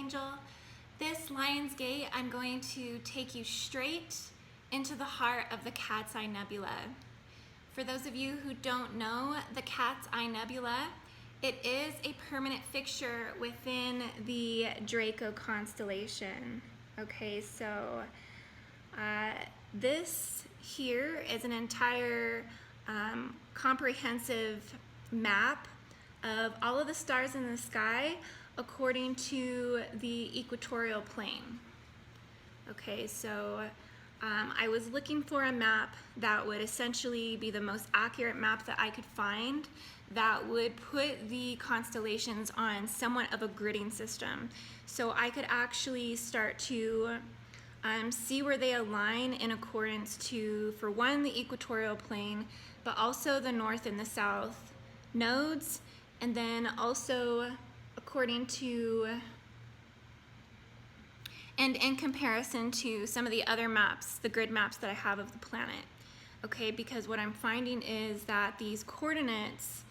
IndigoAngel. This Lion's Gate, I'm going to take you straight into the heart of the Cat's Eye Nebula. For those of you who don't know, the Cat's Eye Nebula, it is a permanent fixture within the Draco constellation. Okay, so this here is an entire comprehensive map of all of the stars in the sky according to the equatorial plane. Okay, so I was looking for a map that would essentially be the most accurate map that I could find that would put the constellations on somewhat of a gridding system. So I could actually start to see where they align in accordance to, for one, the equatorial plane, but also the north and the south nodes, and then also according to, and in comparison to some of the other maps, the grid maps that I have of the planet. Okay, because what I'm finding is that these coordinates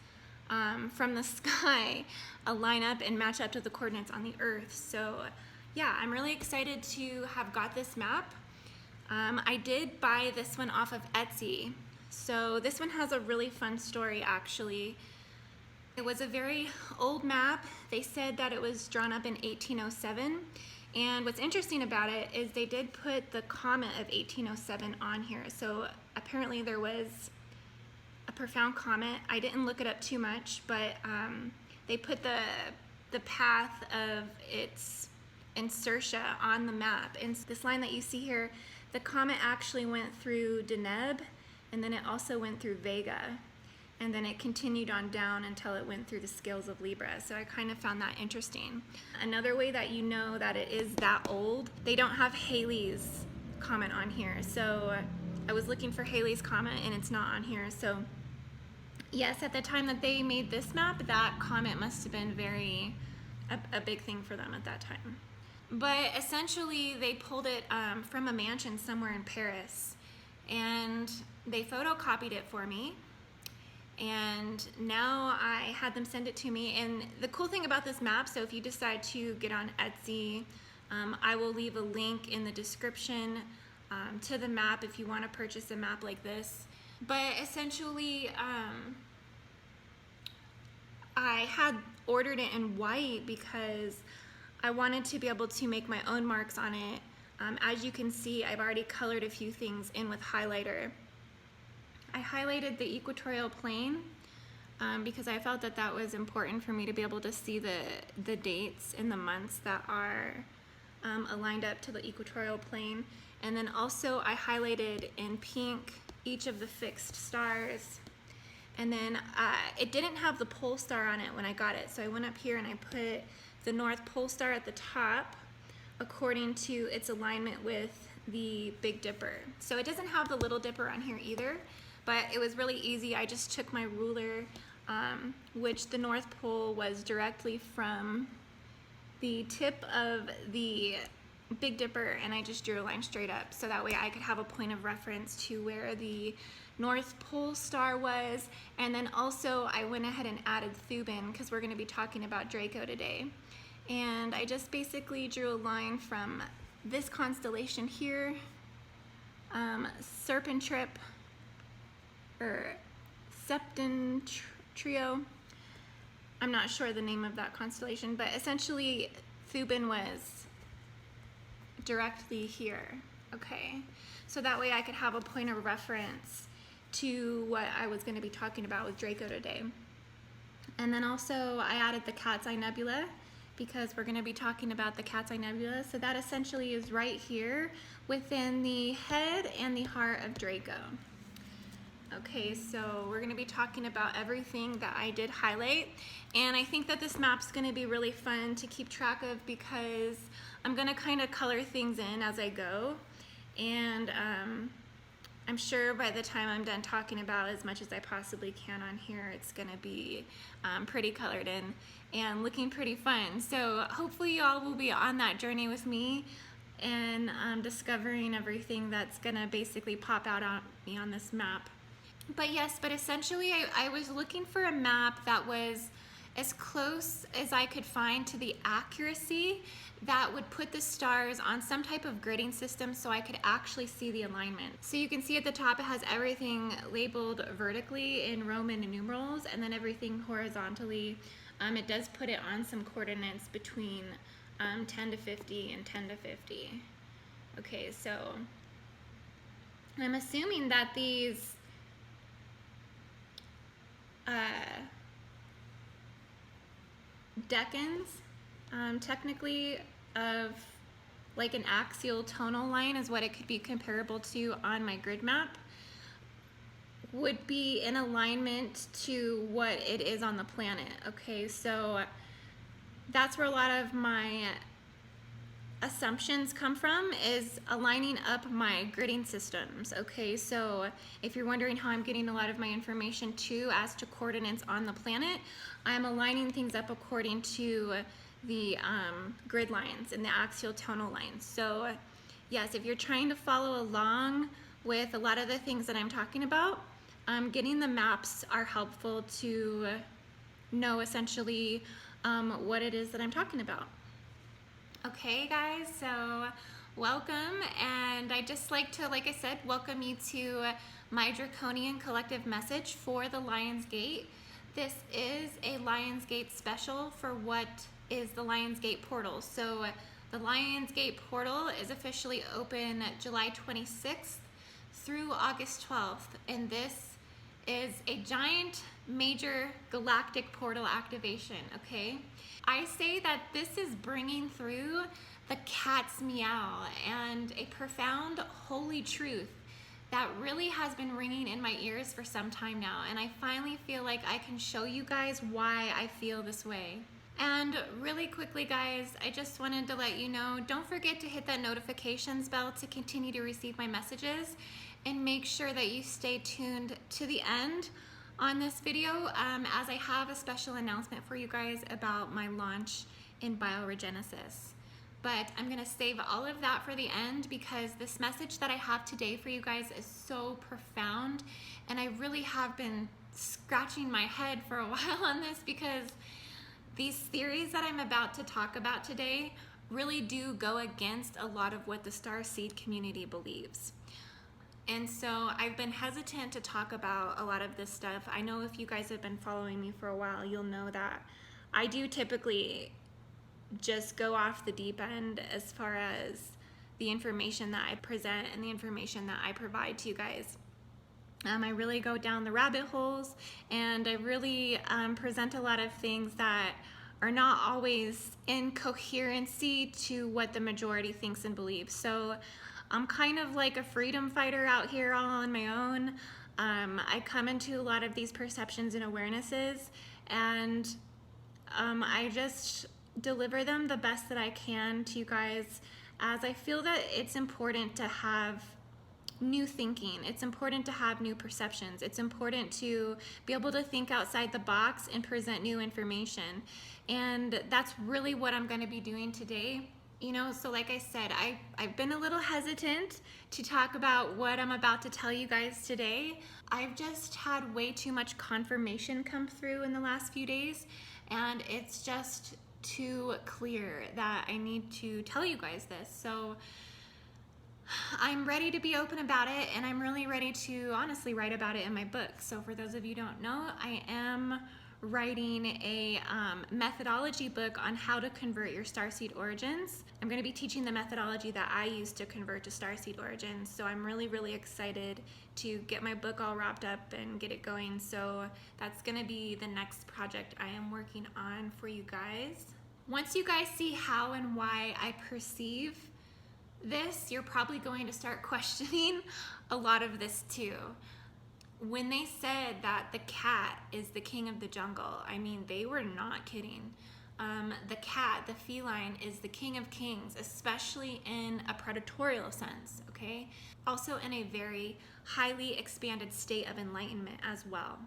from the sky line up and match up to the coordinates on the Earth. So yeah, I'm really excited to have got this map. I did buy this one off of Etsy. So this one has a really fun story actually. It was a very old map. They said that it was drawn up in 1807. And what's interesting about it is they did put the comet of 1807 on here. So apparently there was a profound comet. I didn't look it up too much, but they put the path of its insertia on the map. And this line that you see here, the comet actually went through Deneb, and then it also went through Vega. And then it continued on down until it went through the scales of Libra. So I kind of found that interesting. Another way that you know that it is that old, they don't have Halley's comet on here. So I was looking for Halley's comet and it's not on here. So yes, at the time that they made this map, that comet must have been a big thing for them at that time. But essentially they pulled it from a mansion somewhere in Paris and they photocopied it for me. And now I had them send it to me. And the cool thing about this map, so if you decide to get on Etsy, I will leave a link in the description to the map if you want to purchase a map like this. But essentially, I had ordered it in white because I wanted to be able to make my own marks on it. As you can see, I've already colored a few things in with highlighter. I highlighted the equatorial plane because I felt that that was important for me to be able to see the dates and the months that are aligned up to the equatorial plane. And then also I highlighted in pink each of the fixed stars. And then it didn't have the pole star on it when I got it. So I went up here and I put the North Pole Star at the top according to its alignment with the Big Dipper. So it doesn't have the Little Dipper on here either. But it was really easy. I just took my ruler, which the North Pole was directly from the tip of the Big Dipper, and I just drew a line straight up so that way I could have a point of reference to where the North Pole star was. And then also I went ahead and added Thuban because we're going to be talking about Draco today. And I just basically drew a line from this constellation here, Serpentrip, or Septentrio. I'm not sure the name of that constellation, but essentially Thuban was directly here. Okay, so that way I could have a point of reference to what I was going to be talking about with Draco today. And then also I added the Cat's Eye Nebula because we're going to be talking about the Cat's Eye Nebula. So that essentially is right here within the head and the heart of Draco. Okay, so we're going to be talking about everything that I did highlight, and I think that this map's going to be really fun to keep track of because I'm going to kind of color things in as I go, and I'm sure by the time I'm done talking about as much as I possibly can on here, it's going to be pretty colored in and looking pretty fun. So hopefully y'all will be on that journey with me and discovering everything that's going to basically pop out on me on this map. But yes, but essentially I was looking for a map that was as close as I could find to the accuracy that would put the stars on some type of gridding system so I could actually see the alignment. So you can see at the top it has everything labeled vertically in Roman numerals, and then everything horizontally. It does put it on some coordinates between 10 to 50 and 10 to 50. Okay, so I'm assuming that these decans, technically of like an axial tonal line is what it could be comparable to on my grid map, would be in alignment to what it is on the planet. Okay, so that's where a lot of my assumptions come from, is aligning up my gridding systems. Okay, so if you're wondering how I'm getting a lot of my information too as to coordinates on the planet, I'm aligning things up according to the grid lines and the axial tonal lines. So yes, if you're trying to follow along with a lot of the things that I'm talking about, getting the maps are helpful to know essentially what it is that I'm talking about. Okay guys, so welcome, and I just like to, like I said, welcome you to my Draconian collective message for the Lionsgate. This is a Lionsgate special for what is the Lionsgate portal. So the Lionsgate portal is officially open July 26th through August 12th, and this is a giant major galactic portal activation, okay? I say that this is bringing through the cat's meow and a profound holy truth that really has been ringing in my ears for some time now, and I finally feel like I can show you guys why I feel this way. And really quickly guys, I just wanted to let you know, don't forget to hit that notifications bell to continue to receive my messages, and make sure that you stay tuned to the end on this video, as I have a special announcement for you guys about my launch in bioregenesis. But I'm gonna save all of that for the end, because this message that I have today for you guys is so profound, and I really have been scratching my head for a while on this, because these theories that I'm about to talk about today really do go against a lot of what the starseed community believes. And so I've been hesitant to talk about a lot of this stuff. I know if you guys have been following me for a while, you'll know that I do typically just go off the deep end as far as the information that I present and the information that I provide to you guys. I really go down the rabbit holes, and I really present a lot of things that are not always in coherency to what the majority thinks and believes. So I'm kind of like a freedom fighter out here all on my own. I come into a lot of these perceptions and awarenesses, and I just deliver them the best that I can to you guys, as I feel that it's important to have new thinking. It's important to have new perceptions. It's important to be able to think outside the box and present new information. And that's really what I'm going to be doing today. You know, so like I said, I've been a little hesitant to talk about what I'm about to tell you guys today. I've just had way too much confirmation come through in the last few days, and it's just too clear that I need to tell you guys this. So I'm ready to be open about it, and I'm really ready to honestly write about it in my book. So for those of you who don't know, I am writing a methodology book on how to convert your starseed origins. I'm going to be teaching the methodology that I use to convert to starseed origins. So I'm really, really excited to get my book all wrapped up and get it going. So that's going to be the next project I am working on for you guys. Once you guys see how and why I perceive this, you're probably going to start questioning a lot of this too. When they said that the cat is the king of the jungle, I mean, they were not kidding. The cat, the feline, is the king of kings, especially in a predatorial sense, okay? Also in a very highly expanded state of enlightenment as well.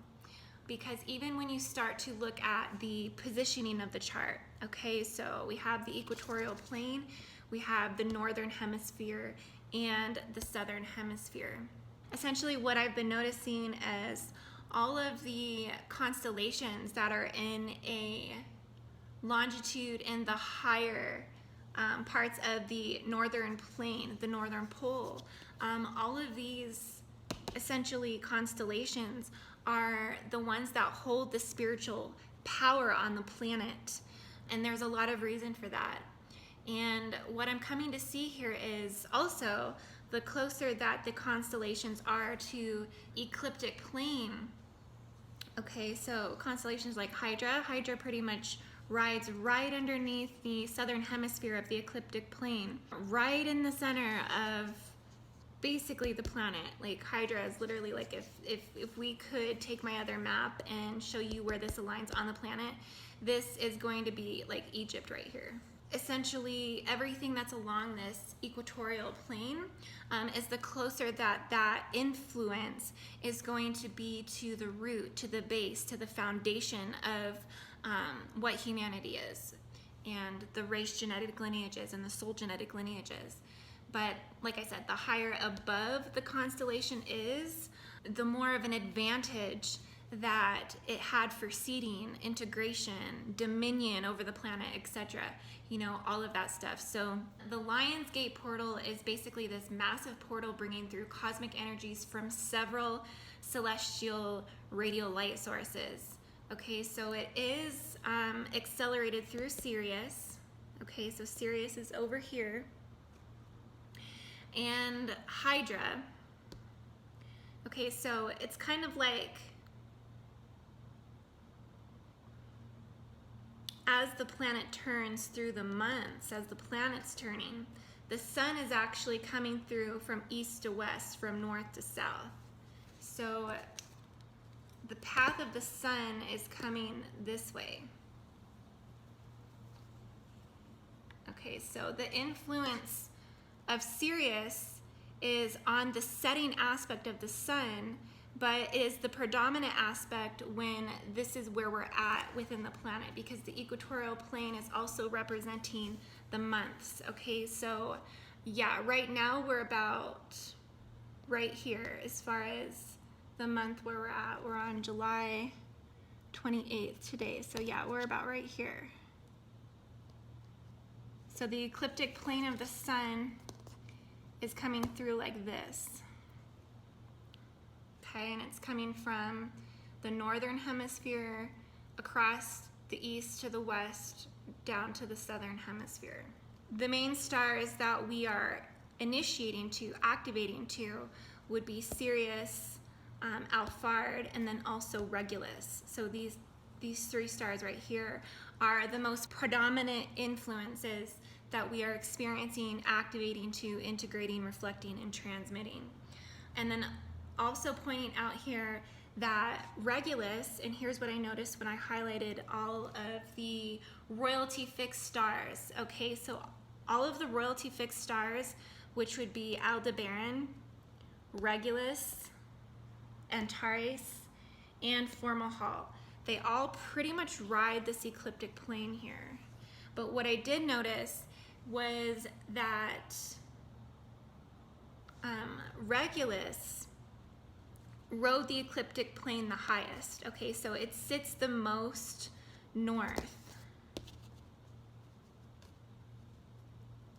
Because even when you start to look at the positioning of the chart, okay, so we have the equatorial plane, we have the northern hemisphere, and the southern hemisphere. Essentially what I've been noticing is all of the constellations that are in a longitude in the higher parts of the northern plane, the northern pole, all of these essentially constellations are the ones that hold the spiritual power on the planet. And there's a lot of reason for that. And what I'm coming to see here is also the closer that the constellations are to ecliptic plane. Okay, so constellations like Hydra pretty much rides right underneath the southern hemisphere of the ecliptic plane, right in the center of basically the planet. Like Hydra is literally like, if we could take my other map and show you where this aligns on the planet, this is going to be like Egypt right here. Essentially everything that's along this equatorial plane is the closer that influence is going to be to the root, to the base, to the foundation of what humanity is, and the race genetic lineages and the soul genetic lineages. But like I said, the higher above the constellation is, the more of an advantage that it had for seeding, integration, dominion over the planet, etc. You know, all of that stuff. So the Lion's Gate portal is basically this massive portal bringing through cosmic energies from several celestial radial light sources. Okay, so it is accelerated through Sirius. Okay, so Sirius is over here. And Hydra. Okay, so it's kind of like, as the planet turns through the months, as the planet's turning, the sun is actually coming through from east to west, from north to south. So the path of the sun is coming this way. Okay, so the influence of Sirius is on the setting aspect of the sun, but it is the predominant aspect when this is where we're at within the planet, because the equatorial plane is also representing the months. Okay, so yeah, right now we're about right here as far as the month where we're at. We're on July 28th today, so yeah, we're about right here. So the ecliptic plane of the sun is coming through like this. Okay, and it's coming from the northern hemisphere across the east to the west down to the southern hemisphere. The main stars that we are initiating to, activating to, would be Sirius, Alphard, and then also Regulus. So these three stars right here are the most predominant influences that we are experiencing, activating to, integrating, reflecting, and transmitting. And then also pointing out here that Regulus, and here's what I noticed when I highlighted all of the royalty fixed stars. Okay, so all of the royalty fixed stars, which would be Aldebaran, Regulus, Antares, and Fomalhaut, they all pretty much ride this ecliptic plane here. But what I did notice was that Regulus rode the ecliptic plane the highest. Okay, so it sits the most north.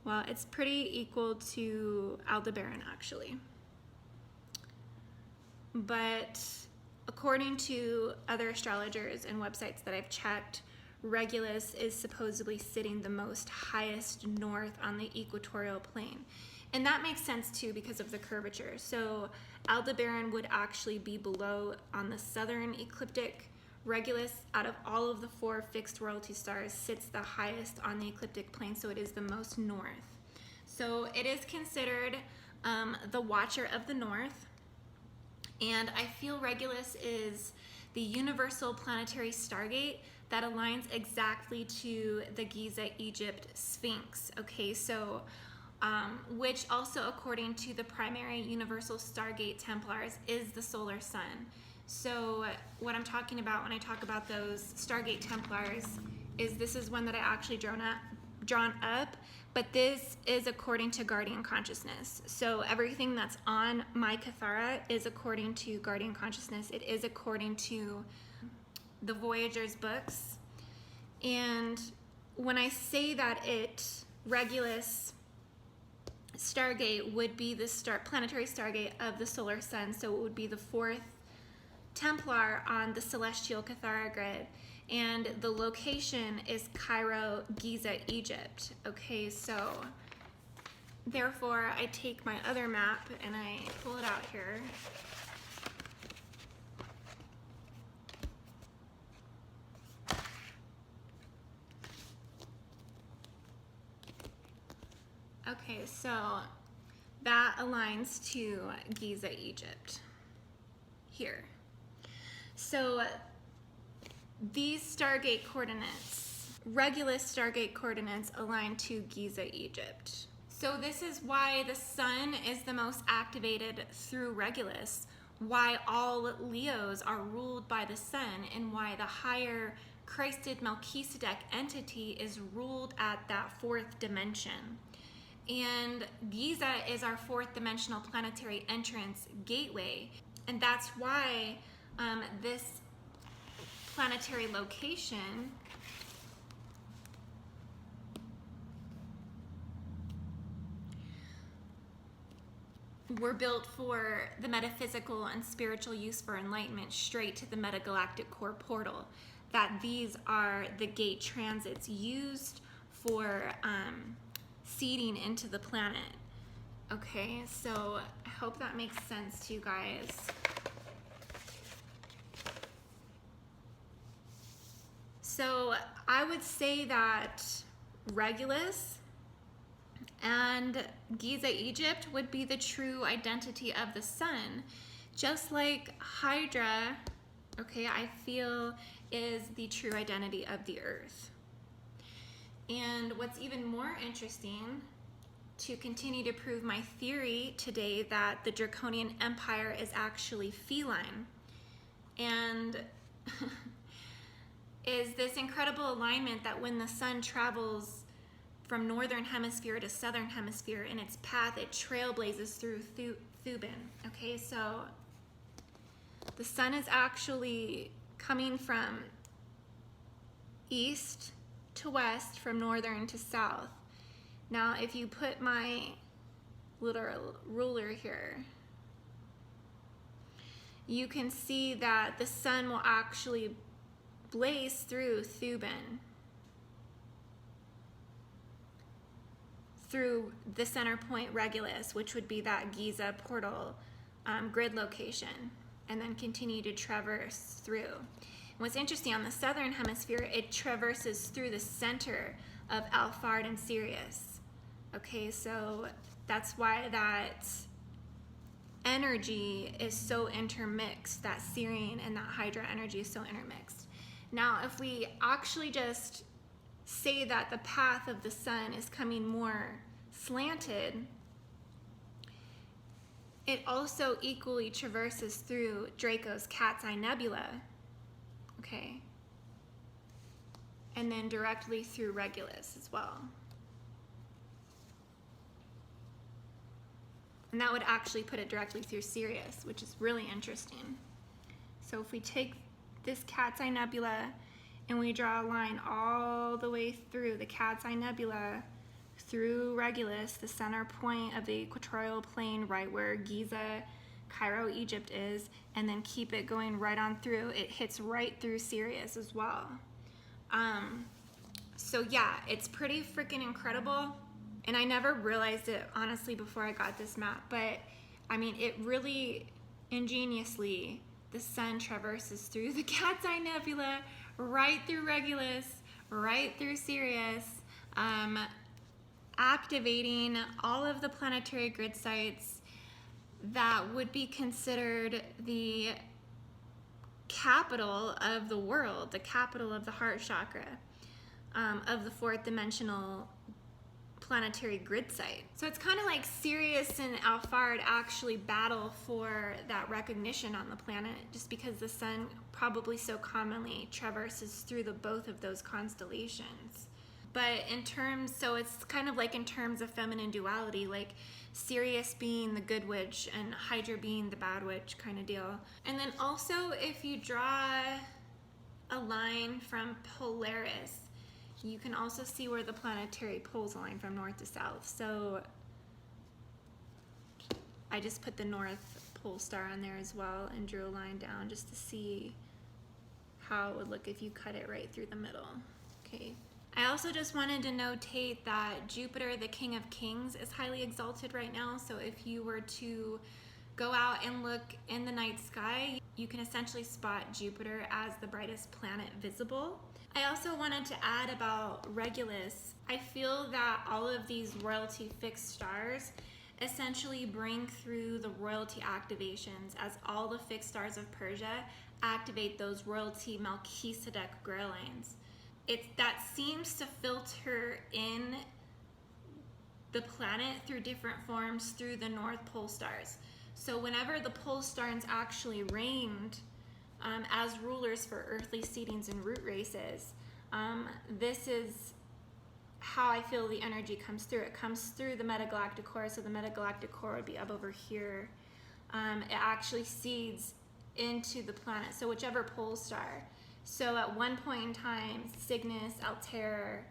Well, it's pretty equal to Aldebaran actually. But according to other astrologers and websites that I've checked, Regulus is supposedly sitting the most highest north on the equatorial plane. And that makes sense too because of the curvature. So Aldebaran would actually be below on the southern ecliptic. Regulus, out of all of the four fixed royalty stars, sits the highest on the ecliptic plane, so it is the most north. So it is considered the watcher of the north. And I feel Regulus is the universal planetary stargate that aligns exactly to the Giza Egypt Sphinx. Okay, so which also, according to the primary universal stargate Templars, is the solar sun. So what I'm talking about when I talk about those stargate Templars is this is one that I actually drawn up, but this is according to Guardian Consciousness. So everything that's on my Cathara is according to Guardian Consciousness. It is according to the Voyager's books. And when I say that Regulus Stargate would be the planetary stargate of the solar sun, so it would be the 4th Templar on the celestial Cathara grid, and the location is Cairo, Giza, Egypt. Okay, so therefore I take my other map and I pull it out here. Okay, so that aligns to Giza, Egypt here. So these Stargate coordinates, Regulus Stargate coordinates, align to Giza, Egypt. So this is why the sun is the most activated through Regulus, why all Leos are ruled by the sun, and why the higher Christed Melchizedek entity is ruled at that 4th dimension. And Giza is our 4th dimensional planetary entrance gateway, and that's why this planetary location were built for the metaphysical and spiritual use for enlightenment straight to the metagalactic core portal, that these are the gate transits used for seeding into the planet. Okay, so I hope that makes sense to you guys. So I would say that Regulus and Giza, Egypt would be the true identity of the sun, just like Hydra, okay, I feel is the true identity of the earth. And what's even more interesting, to continue to prove my theory today that the Draconian Empire is actually feline, and is this incredible alignment that when the sun travels from northern hemisphere to southern hemisphere in its path, it trailblazes through Thuban. Okay, so the sun is actually coming from east to west, from northern to south. Now, if you put my little ruler here, you can see that the sun will actually blaze through Thuban, through the center point Regulus, which would be that Giza portal grid location, and then continue to traverse through. What's interesting, on the southern hemisphere, it traverses through the center of Altair and Sirius. Okay, so that's why that energy is so intermixed, that Syrian and that Hydra energy is so intermixed. Now, if we actually just say that the path of the sun is coming more slanted, it also equally traverses through Draco's Cat's Eye Nebula, okay, and then directly through Regulus as well. And that would actually put it directly through Sirius, which is really interesting. So if we take this Cat's Eye Nebula and we draw a line all the way through the Cat's Eye Nebula, through Regulus, the center point of the equatorial plane, right where Giza, Cairo, Egypt is, and then keep it going right on through, it hits right through Sirius as well. So yeah, it's pretty freaking incredible. And I never realized it, honestly, before I got this map, but I mean, it really ingeniously, the sun traverses through the Cat's Eye Nebula, right through Regulus, right through Sirius, activating all of the planetary grid sites that would be considered the capital of the world, the capital of the heart chakra, of the 4th dimensional planetary grid site. So it's kind of like Sirius and Alphard actually battle for that recognition on the planet, just because the sun probably so commonly traverses through both of those constellations. But in terms, so it's kind of like in terms of feminine duality, like Sirius being the good witch and Hydra being the bad witch kind of deal. And then also if you draw a line from Polaris, you can also see where the planetary poles align from north to south. So I just put the North Pole star on there as well and drew a line down just to see how it would look if you cut it right through the middle. Okay. I also just wanted to notate that Jupiter, the King of Kings, is highly exalted right now. So if you were to go out and look in the night sky, you can essentially spot Jupiter as the brightest planet visible. I also wanted to add about Regulus. I feel that all of these royalty fixed stars essentially bring through the royalty activations, as all the fixed stars of Persia activate those royalty Melchizedek grail lines. That seems to filter in the planet through different forms through the North Pole stars. So whenever the pole stars actually reigned as rulers for earthly seedings and root races, this is how I feel the energy comes through. It comes through the metagalactic core, so the metagalactic core would be up over here. It actually seeds into the planet, so whichever pole star. So at one point in time, Cygnus, Altair,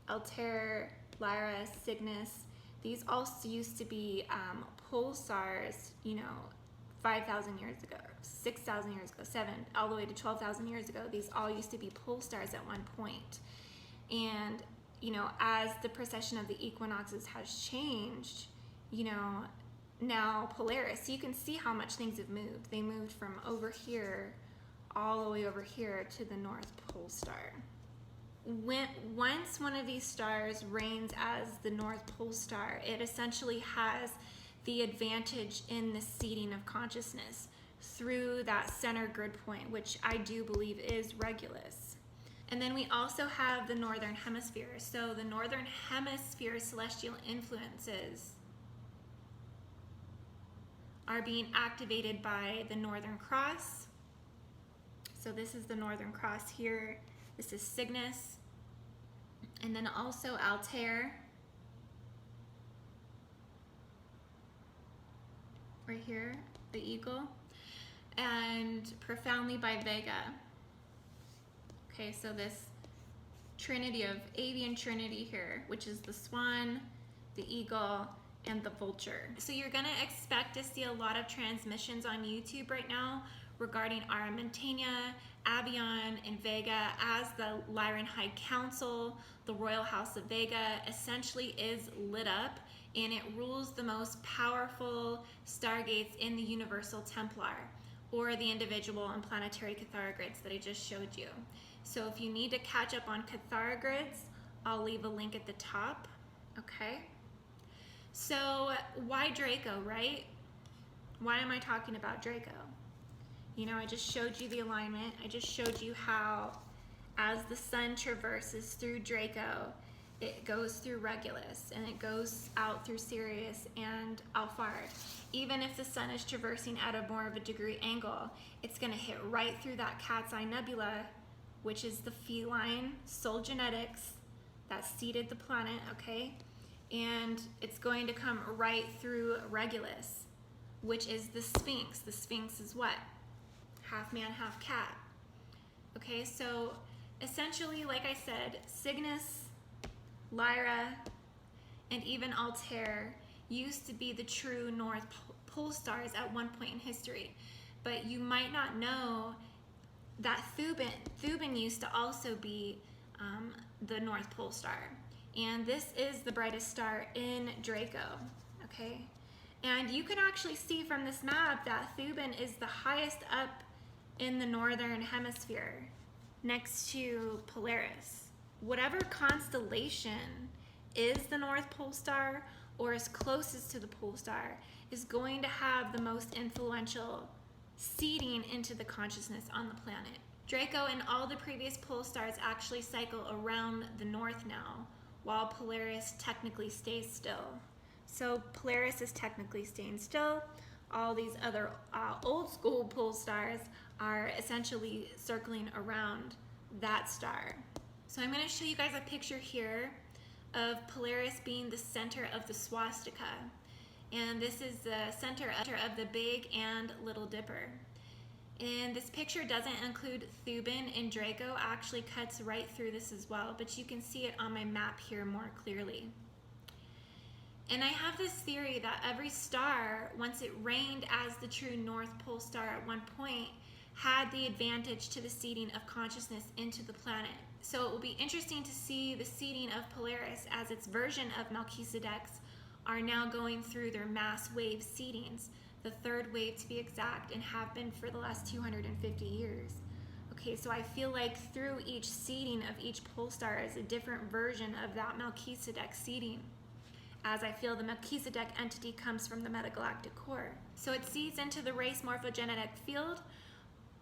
Altair, Lyra, Cygnus, these all used to be pole stars, 5,000 years ago, 6,000 years ago, 7, all the way to 12,000 years ago. These all used to be pole stars at one point. And, as the precession of the equinoxes has changed, now Polaris, so you can see how much things have moved. They moved from over here all the way over here to the North Pole star. Once one of these stars reigns as the North Pole star, it essentially has the advantage in the seeding of consciousness through that center grid point, which I do believe is Regulus. And then we also have the Northern Hemisphere. So the Northern Hemisphere celestial influences are being activated by the Northern Cross. So this is the Northern Cross here. This is Cygnus. And then also Altair. Right here, the eagle. And profoundly by Vega. Okay, so this trinity of avian trinity here, which is the swan, the eagle, and the vulture. So you're gonna expect to see a lot of transmissions on YouTube right now regarding Armentania, Avian, and Vega, as the Lyran High Council, the Royal House of Vega, essentially is lit up, and it rules the most powerful stargates in the Universal Templar, or the individual and planetary Cathara grids that I just showed you. So if you need to catch up on Cathara grids, I'll leave a link at the top, okay? So why Draco, right? Why am I talking about Draco? I just showed you the alignment. I just showed you how, as the sun traverses through Draco, it goes through Regulus, and it goes out through Sirius and Alphard. Even if the sun is traversing at a more of a degree angle, it's gonna hit right through that Cat's Eye Nebula, which is the feline soul genetics that seeded the planet, okay? And it's going to come right through Regulus, which is the Sphinx. The Sphinx is what? Half man, half cat. Okay, so essentially, like I said, Cygnus, Lyra, and even Altair used to be the true North Pole stars at one point in history. But you might not know that Thuban used to also be the North Pole star. And this is the brightest star in Draco, okay? And you can actually see from this map that Thuban is the highest up in the Northern Hemisphere, next to Polaris. Whatever constellation is the North Pole star, or is closest to the pole star, is going to have the most influential seeding into the consciousness on the planet. Draco and all the previous pole stars actually cycle around the north now, while Polaris technically stays still. So Polaris is technically staying still. All these other old school pole stars are essentially circling around that star. So I'm going to show you guys a picture here of Polaris being the center of the swastika. And this is the center of the Big and Little Dipper. And this picture doesn't include Thuban, and Draco actually cuts right through this as well, but you can see it on my map here more clearly. And I have this theory that every star, once it reigned as the true North Pole star at one point, had the advantage to the seeding of consciousness into the planet. So it will be interesting to see the seeding of Polaris as its version of Melchizedek's are now going through their mass wave seedings, the third wave to be exact, and have been for the last 250 years. Okay, so I feel like through each seeding of each pole star is a different version of that Melchizedek seeding, as I feel the Melchizedek entity comes from the metagalactic core. So it seeds into the race morphogenetic field,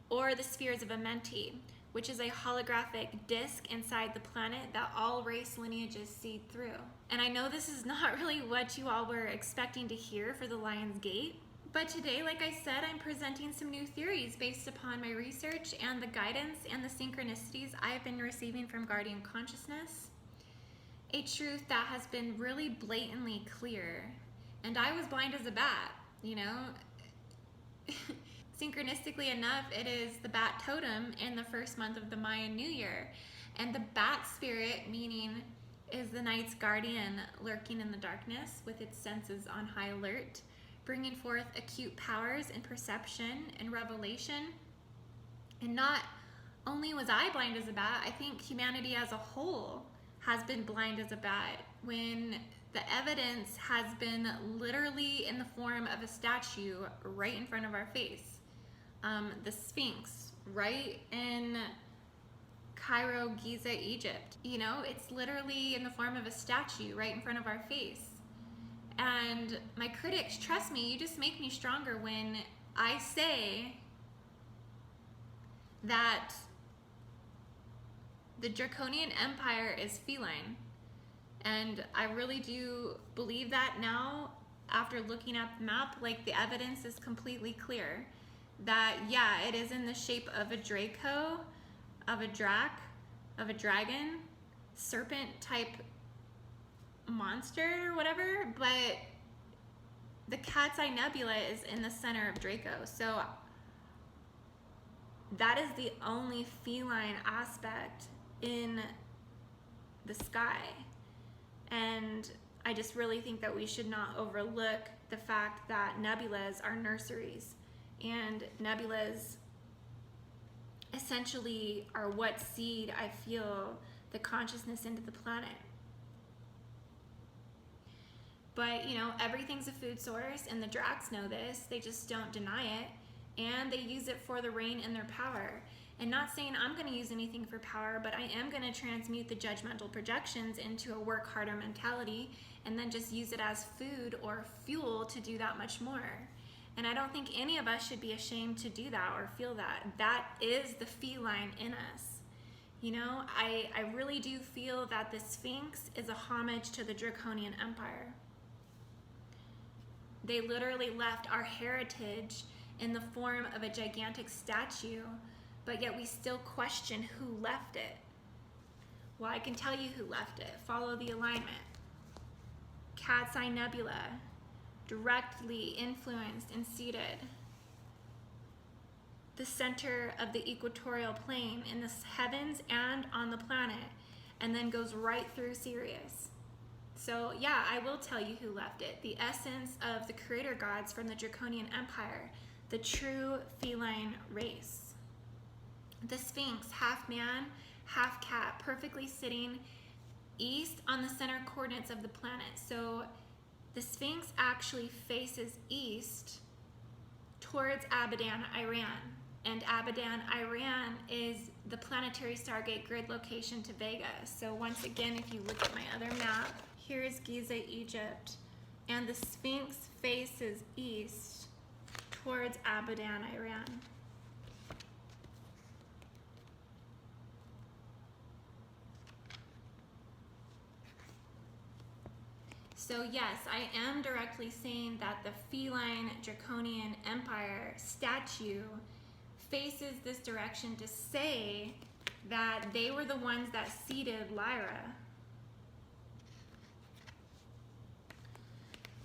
or the spheres of a mentee, which is a holographic disk inside the planet that all race lineages seed through. And I know this is not really what you all were expecting to hear for the Lion's Gate, but today, like I said, I'm presenting some new theories based upon my research and the guidance and the synchronicities I've been receiving from Guardian Consciousness. A truth that has been really blatantly clear. And I was blind as a bat, you know? Synchronistically enough, it is the bat totem in the first month of the Mayan New Year. And the bat spirit, meaning, is the night's guardian lurking in the darkness with its senses on high alert, bringing forth acute powers and perception and revelation. And not only was I blind as a bat, I think humanity as a whole has been blind as a bat when the evidence has been literally in the form of a statue right in front of our face. The Sphinx, right in Cairo, Giza, Egypt. You know, it's literally in the form of a statue right in front of our face. And my critics, trust me, you just make me stronger when I say that the Draconian Empire is feline. And I really do believe that now, after looking at the map. Like, the evidence is completely clear that, yeah, it is in the shape of a Draco, of a dragon, serpent type monster or whatever, but the Cat's Eye Nebula is in the center of Draco. So that is the only feline aspect in the sky. And I just really think that we should not overlook the fact that nebulas are nurseries, and nebulas essentially are what seed, I feel, the consciousness into the planet. But, you know, everything's a food source, and the Dracs know this. They just don't deny it, and they use it for the reign and their power. And not saying I'm going to use anything for power, but I am going to transmute the judgmental projections into a work harder mentality, and then just use it as food or fuel to do that much more. And I don't think any of us should be ashamed to do that or feel that. That is the feline in us. You know, I really do feel that the Sphinx is a homage to the Draconian Empire. They literally left our heritage in the form of a gigantic statue, but yet we still question who left it. Well, I can tell you who left it. Follow the alignment. Cat's Eye Nebula, directly influenced and seated the center of the equatorial plane in the heavens and on the planet, and then goes right through Sirius. So yeah, I will tell you who left it. The essence of the creator gods from the Draconian Empire, the true feline race. The Sphinx, half man, half cat, perfectly sitting east on the center coordinates of the planet. So the Sphinx actually faces east towards Abadan, Iran. And Abadan, Iran is the planetary stargate grid location to Vega. So once again, if you look at my other map, here's Giza, Egypt. And the Sphinx faces east towards Abadan, Iran. So yes, I am directly saying that the feline Draconian Empire statue faces this direction to say that they were the ones that seeded Lyra.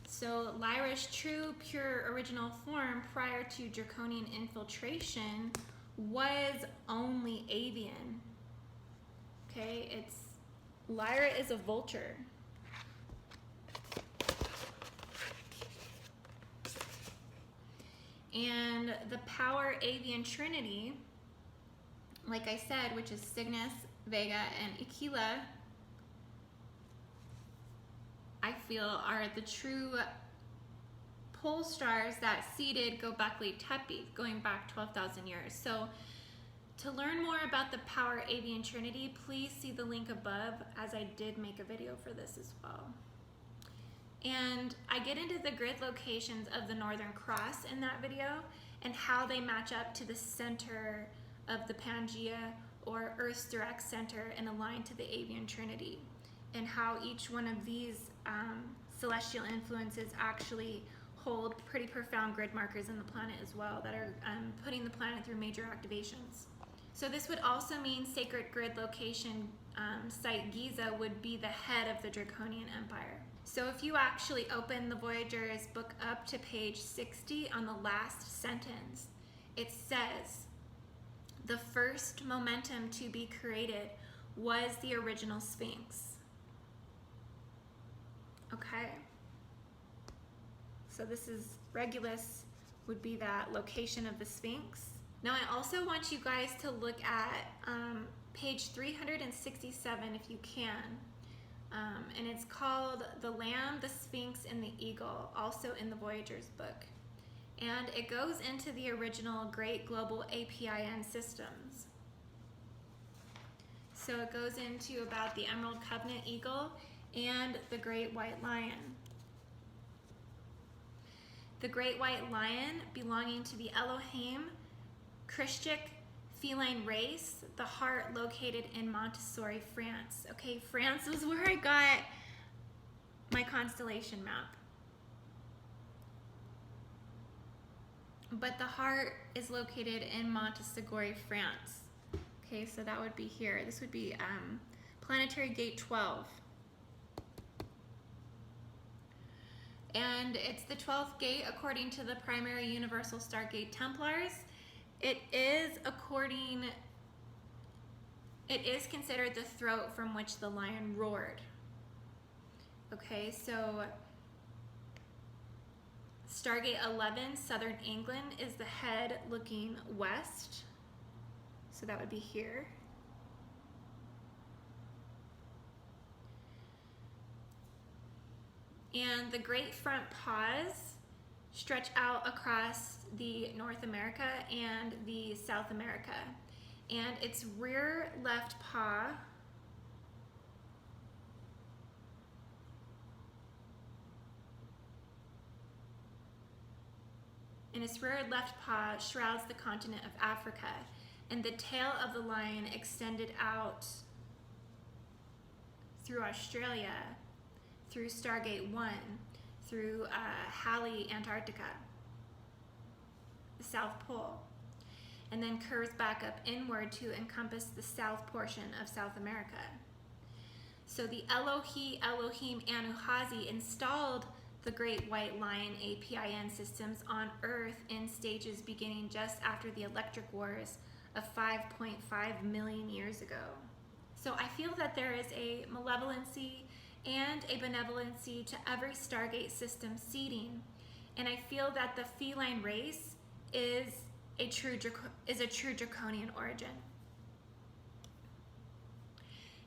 So Lyra's true, pure, original form prior to Draconian infiltration was only avian. Okay, Lyra is a vulture. And the power avian trinity, like I said, which is Cygnus, Vega, and Aquila, I feel are the true pole stars that seeded Göbekli Tepe, going back 12,000 years. So to learn more about the power avian trinity, please see the link above, as I did make a video for this as well. And I get into the grid locations of the Northern Cross in that video and how they match up to the center of the Pangea, or Earth's direct center, and align to the avian trinity, and how each one of these celestial influences actually hold pretty profound grid markers in the planet as well, that are putting the planet through major activations. So this would also mean sacred grid location site Giza would be the head of the Draconian Empire. So if you actually open the Voyager's book up to page 60 on the last sentence, it says, the first momentum to be created was the original Sphinx. Okay. So this is Regulus, would be that location of the Sphinx. Now I also want you guys to look at page 367 if you can. And it's called The Lamb, the Sphinx, and the Eagle, also in the Voyager's book. And it goes into the original Great Global APIN systems. So it goes into about the Emerald Covenant Eagle and the Great White Lion. The Great White Lion belonging to the Elohim, Christic, feline race, the heart located in Montessori, France. Okay, France was where I got my constellation map. But the heart is located in Montessori, France. Okay, so that would be here. This would be planetary gate 12. And it's the 12th gate according to the primary universal Stargate Templars. It is considered the throat from which the lion roared. Okay, so Stargate 11, Southern England, is the head looking west. So that would be here. And the Great Front Paws stretch out across the North America and the South America. And its rear left paw shrouds the continent of Africa, and the tail of the lion extended out through Australia, through Stargate 1, through Halley, Antarctica, the South Pole, and then curves back up inward to encompass the south portion of South America. So the Elohim Anuhazi installed the Great White Lion APIN systems on Earth in stages beginning just after the electric wars of 5.5 million years ago. So I feel that there is a malevolency and a benevolency to every Stargate system seeding, and I feel that the feline race is a true Draconian origin.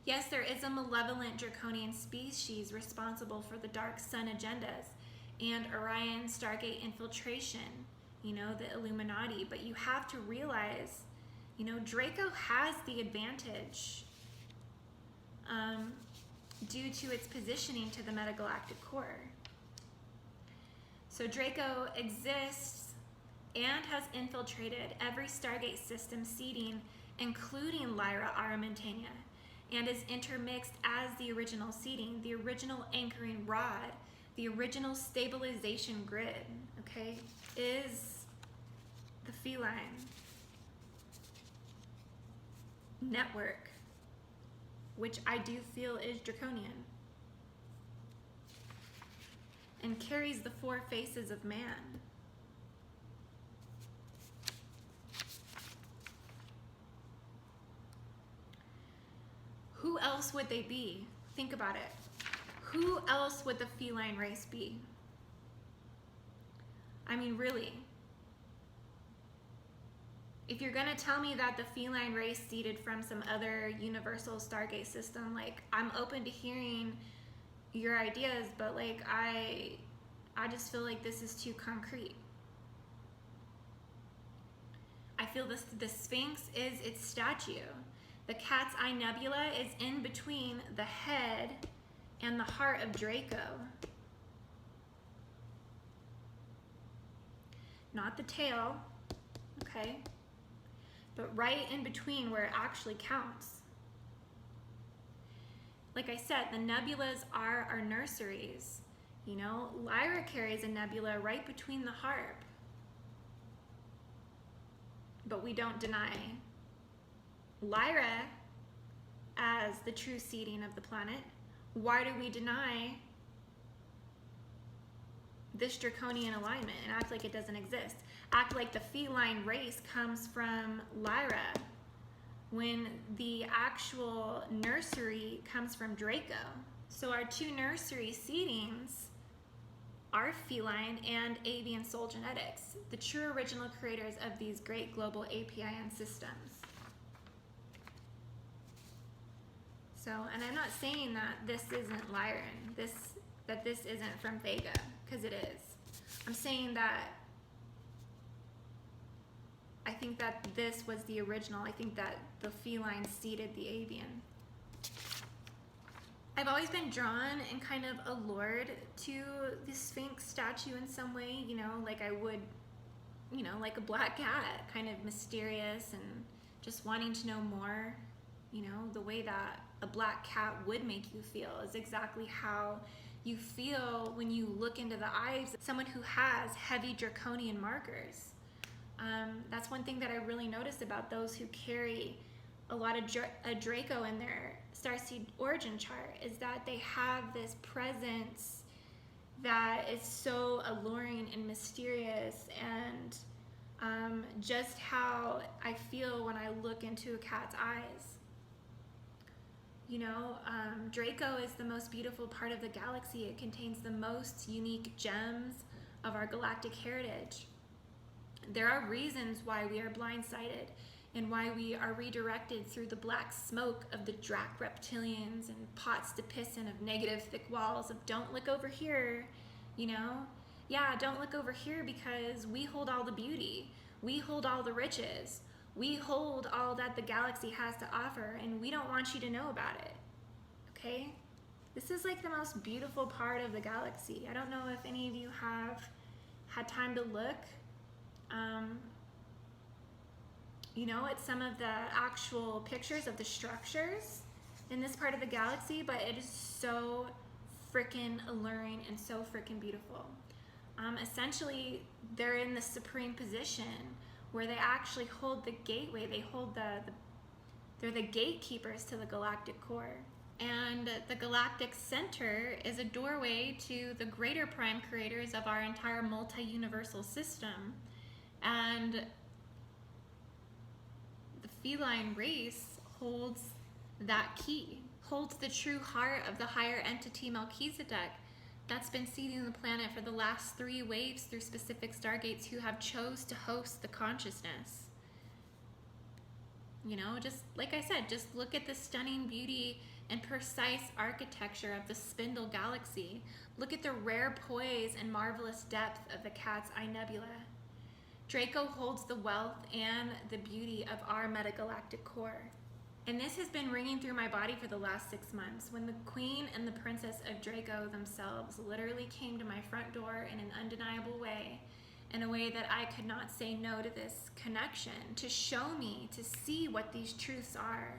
Yes, there is a malevolent Draconian species responsible for the dark sun agendas and Aryan Stargate infiltration, the Illuminati, but you have to realize, Draco has the advantage due to its positioning to the metagalactic core. So Draco exists and has infiltrated every Stargate system seeding, including Lyra Aramentania, and is intermixed as the original seeding, the original anchoring rod, the original stabilization grid, okay, is the feline. network, which I do feel is draconian, and carries the 4 faces of man. Who else would they be? Think about it. Who else would the feline race be? I mean, really. If you're gonna tell me that the feline race seeded from some other universal Stargate system, like, I'm open to hearing your ideas, but like, I just feel like this is too concrete. I feel the Sphinx is its statue. The Cat's Eye Nebula is in between the head and the heart of Draco. Not the tail, okay? But right in between where it actually counts. Like I said, the nebulas are our nurseries. You know, Lyra carries a nebula right between the harp. But we don't deny Lyra as the true seeding of the planet. Why do we deny this draconian alignment and act like it doesn't exist? Act like the feline race comes from Lyra when the actual nursery comes from Draco. So our 2 nursery seedings are feline and avian soul genetics, the true original creators of these great global APIN systems. So, and I'm not saying that this isn't Lyran, that this isn't from Vega, because it is. I'm saying that I think that this was the original. I think that the feline seeded the avian. I've always been drawn and kind of allured to the Sphinx statue in some way, you know, like I would, you know, like a black cat, kind of mysterious and just wanting to know more. You know, the way that a black cat would make you feel is exactly how you feel when you look into the eyes of someone who has heavy draconian markers. That's one thing that I really notice about those who carry a lot of Draco in their starseed origin chart, is that they have this presence that is so alluring and mysterious, and just how I feel when I look into a cat's eyes. You know, Draco is the most beautiful part of the galaxy. It contains the most unique gems of our galactic heritage. There are reasons why we are blindsided and why we are redirected through the black smoke of the Drac reptilians and pots to piss in of negative thick walls of don't look over here, you know? Yeah, don't look over here because we hold all the beauty. We hold all the riches. We hold all that the galaxy has to offer, and we don't want you to know about it, okay? This is like the most beautiful part of the galaxy. I don't know if any of you have had time to look, you know, at some of the actual pictures of the structures in this part of the galaxy, but it is so freaking alluring and so freaking beautiful. Essentially, they're in the supreme position where they actually hold the gateway. They hold they're the gatekeepers to the galactic core. And the galactic center is a doorway to the greater prime creators of our entire multi-universal system. And the feline race holds that key, holds the true heart of the higher entity Melchizedek that's been seeding the planet for the last 3 waves through specific stargates who have chose to host the consciousness. You know, just like I said, just look at the stunning beauty and precise architecture of the Spindle Galaxy. Look at the rare poise and marvelous depth of the Cat's Eye Nebula. Draco holds the wealth and the beauty of our metagalactic core. And this has been ringing through my body for the last 6 months, when the Queen and the Princess of Draco themselves literally came to my front door in an undeniable way, in a way that I could not say no to this connection, to show me, to see what these truths are.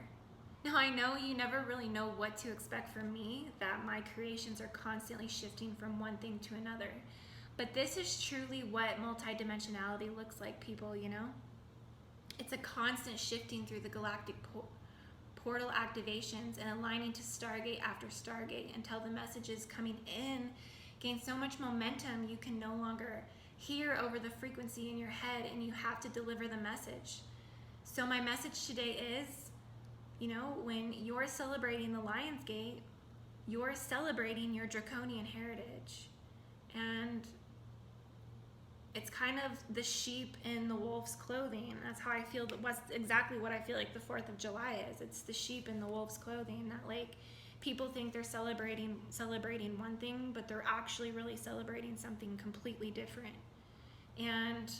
Now, I know you never really know what to expect from me, that my creations are constantly shifting from one thing to another. But this is truly what multidimensionality looks like, people, you know? It's a constant shifting through the galactic portal activations and aligning to Stargate after Stargate until the messages coming in gain so much momentum you can no longer hear over the frequency in your head, and you have to deliver the message. So my message today is, you know, when you're celebrating the Lion's Gate, you're celebrating your Draconian heritage. And it's kind of the sheep in the wolf's clothing. That's how I feel. That's exactly what I feel like the 4th of July is. It's the sheep in the wolf's clothing. That, like, people think they're celebrating one thing, but they're actually really celebrating something completely different. And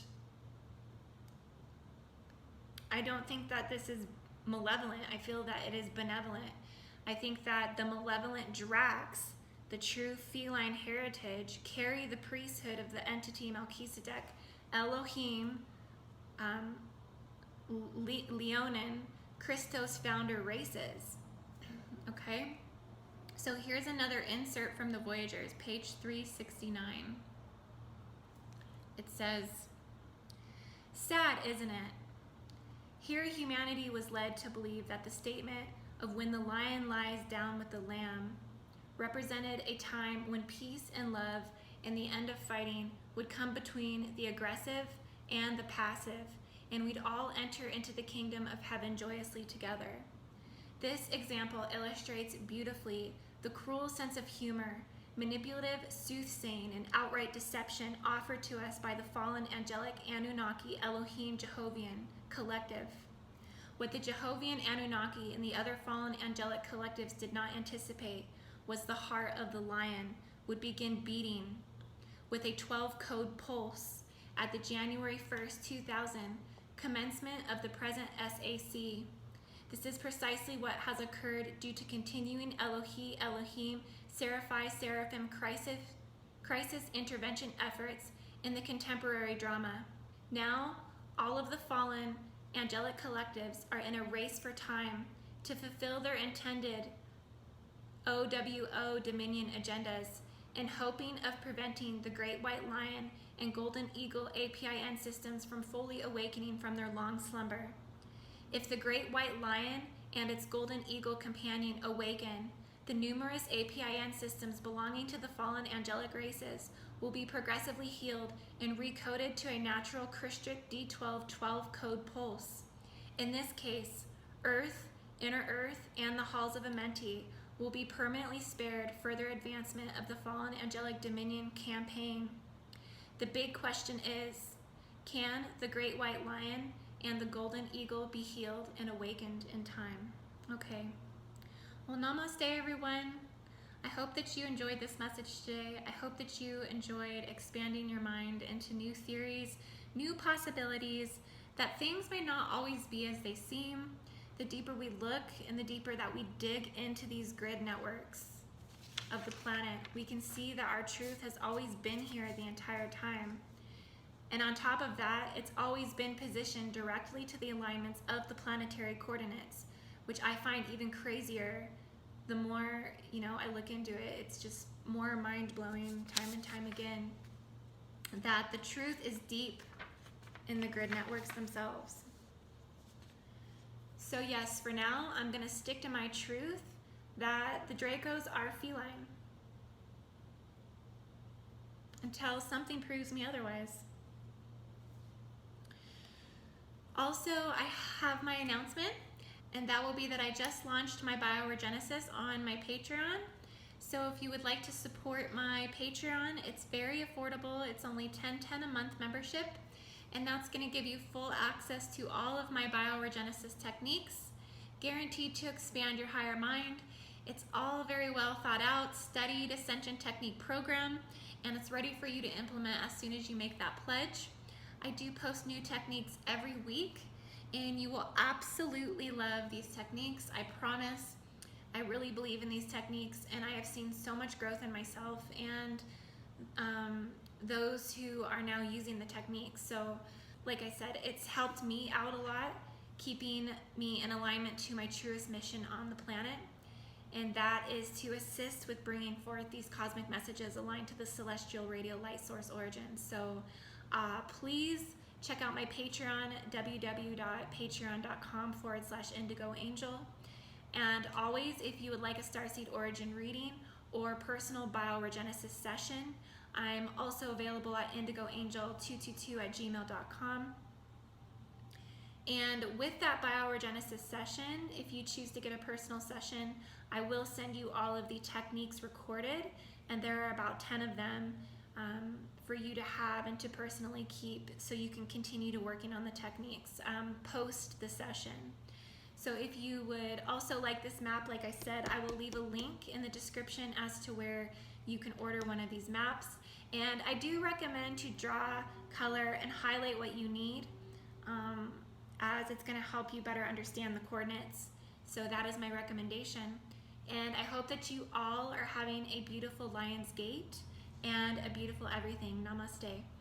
I don't think that this is malevolent. I feel that it is benevolent. I think that the malevolent Dracs, the true feline heritage, carry the priesthood of the entity Melchizedek, Elohim, Leonin, Christos founder races. Okay? So here's another insert from the Voyagers, page 369. It says, "Sad, isn't it? Here humanity was led to believe that the statement of when the lion lies down with the lamb represented a time when peace and love and the end of fighting would come between the aggressive and the passive, and we'd all enter into the kingdom of heaven joyously together. This example illustrates beautifully the cruel sense of humor, manipulative soothsaying, and outright deception offered to us by the fallen angelic Anunnaki Elohim Jehovian collective. What the Jehovian Anunnaki and the other fallen angelic collectives did not anticipate was the heart of the lion would begin beating with a 12-code pulse at the January 1st, 2000 commencement of the present SAC. This is precisely what has occurred due to continuing Elohim, Seraphi, Seraphim crisis intervention efforts in the contemporary drama. Now, all of the fallen angelic collectives are in a race for time to fulfill their intended OWO Dominion agendas in hoping of preventing the Great White Lion and Golden Eagle APIN systems from fully awakening from their long slumber. If the Great White Lion and its Golden Eagle companion awaken, the numerous APIN systems belonging to the fallen angelic races will be progressively healed and recoded to a natural Christic D12 12-code pulse. In this case, Earth, Inner Earth, and the halls of Amenti will be permanently spared further advancement of the fallen angelic dominion campaign. The big question is, can the Great White Lion and the Golden Eagle be healed and awakened in time? Okay. Well, namaste, everyone. I hope that you enjoyed this message today. I hope that you enjoyed expanding your mind into new theories, new possibilities, that things may not always be as they seem. The deeper we look and the deeper that we dig into these grid networks of the planet, we can see that our truth has always been here the entire time. And on top of that, it's always been positioned directly to the alignments of the planetary coordinates, which I find even crazier the more, I look into it. It's just more mind-blowing time and time again that the truth is deep in the grid networks themselves. So yes, for now, I'm going to stick to my truth that the Dracos are feline until something proves me otherwise. Also, I have my announcement, and that will be that I just launched my bioregenesis on my Patreon. So if you would like to support my Patreon, it's very affordable. It's only $10.10 a month membership, and that's going to give you full access to all of my bioregenesis techniques, guaranteed to expand your higher mind. It's all very well thought out, studied ascension technique program, and it's ready for you to implement as soon as you make that pledge. I do post new techniques every week, and you will absolutely love these techniques. I promise. I really believe in these techniques, and I have seen so much growth in myself and those who are now using the techniques. So, like I said, it's helped me out a lot, keeping me in alignment to my truest mission on the planet, and that is to assist with bringing forth these cosmic messages aligned to the celestial radial light source origins. So please check out my Patreon, www.patreon.com/IndigoAngel. And always, if you would like a starseed origin reading or personal bioregenesis session, I'm also available at IndigoAngel222@gmail.com. And with that bioregenesis session, if you choose to get a personal session, I will send you all of the techniques recorded, and there are about 10 of them for you to have and to personally keep, so you can continue to working on the techniques post the session. So if you would also like this map, like I said, I will leave a link in the description as to where you can order one of these maps. And I do recommend to draw, color, and highlight what you need, as it's going to help you better understand the coordinates. So that is my recommendation. And I hope that you all are having a beautiful Lion's Gate and a beautiful everything. Namaste.